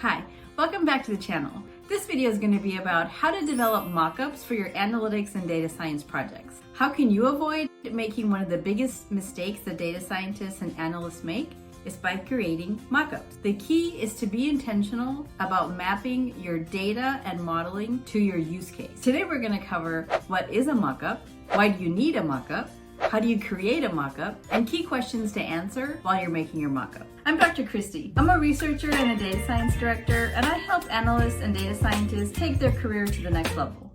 Hi, welcome back to the channel. This video is going to be about how to develop mockups for your analytics and data science projects. How can you avoid making one of the biggest mistakes that data scientists and analysts make? Is by creating mockups. The key is to be intentional about mapping your data and modeling to your use case. Today we're going to cover what is a mockup, why do you need a mockup, how do you create a mockup, and key questions to answer while you're making your mockup. I'm Dr. Christy. I'm a researcher and a data science director, and I help analysts and data scientists take their career to the next level.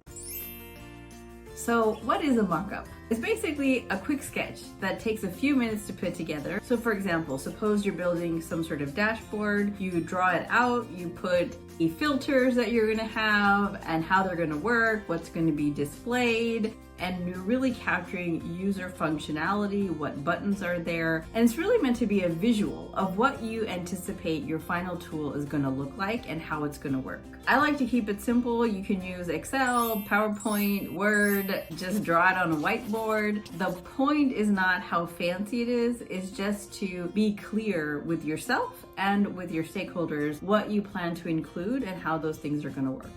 So what is a mockup? It's basically a quick sketch that takes a few minutes to put together. So for example, suppose you're building some sort of dashboard, you draw it out, you put the filters that you're gonna have and how they're gonna work, what's gonna be displayed, and you're really capturing user functionality, what buttons are there, and it's really meant to be a visual of what you anticipate your final tool is going to look like and how it's going to work. I like to keep it simple. You can use Excel, PowerPoint, Word, just draw it on a whiteboard. The point is not how fancy it is, it's just to be clear with yourself and with your stakeholders what you plan to include and how those things are going to work.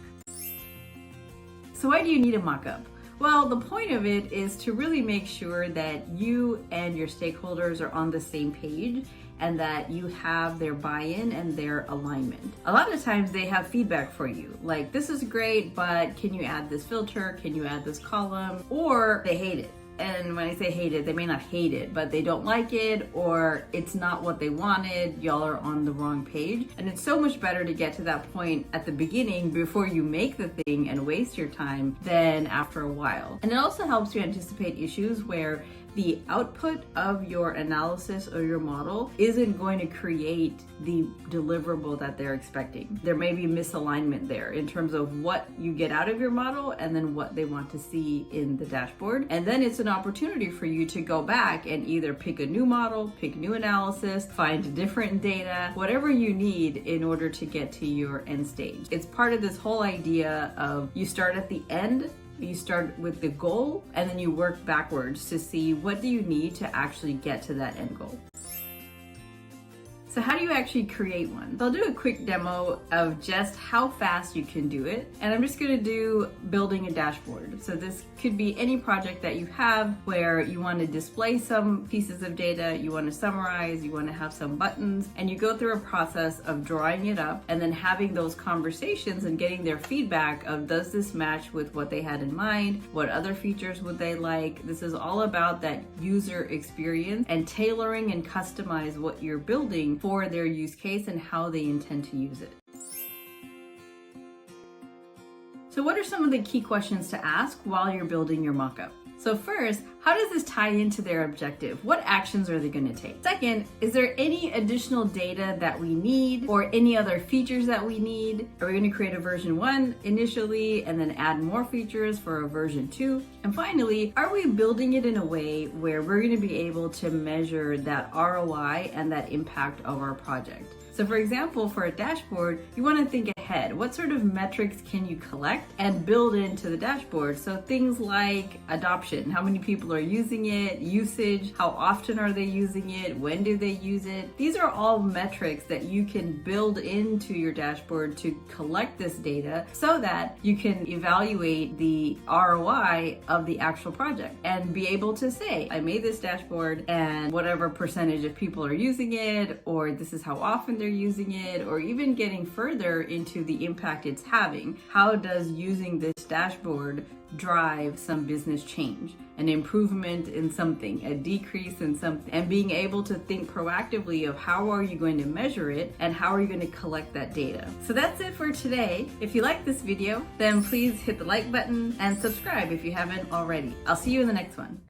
So why do you need a mockup? Well, the point of it is to really make sure that you and your stakeholders are on the same page and that you have their buy-in and their alignment. A lot of times they have feedback for you, like this is great, but can you add this filter? Can you add this column? Or they hate it. And when I say hate it, they may not hate it, but they don't like it or it's not what they wanted. Y'all are on the wrong page. And it's so much better to get to that point at the beginning before you make the thing and waste your time than after a while. And it also helps you anticipate issues where the output of your analysis or your model isn't going to create the deliverable that they're expecting. There may be misalignment there in terms of what you get out of your model and then what they want to see in the dashboard. And then it's an opportunity for you to go back and either pick a new model, pick new analysis, find different data, whatever you need in order to get to your end stage. It's part of this whole idea of you start at the end. You start with the goal and then you work backwards to see what do you need to actually get to that end goal. So how do you actually create one? So I'll do a quick demo of just how fast you can do it. And I'm just gonna do building a dashboard. So this could be any project that you have where you want to display some pieces of data, you want to summarize, you want to have some buttons, and you go through a process of drawing it up and then having those conversations and getting their feedback of does this match with what they had in mind? What other features would they like? This is all about that user experience and tailoring and customize what you're building for their use case and how they intend to use it. So what are some of the key questions to ask while you're building your mockup? So first, how does this tie into their objective? What actions are they going to take? Second, is there any additional data that we need or any other features that we need? Are we going to create a version 1 initially and then add more features for a version 2? And finally, are we building it in a way where we're going to be able to measure that ROI and that impact of our project? So for example, for a dashboard, you want to think ahead. What sort of metrics can you collect and build into the dashboard? So things like adoption, how many people are using it, usage, how often are they using it, when do they use it? These are all metrics that you can build into your dashboard to collect this data so that you can evaluate the ROI of the actual project and be able to say, I made this dashboard and whatever percentage of people are using it, or this is how often they're using it, or even getting further into the impact it's having. How does using this dashboard drive some business change, an improvement in something, a decrease in something, and being able to think proactively of how are you going to measure it and how are you going to collect that data. So that's it for today. If you like this video, then please hit the like button and subscribe if you haven't already. I'll see you in the next one.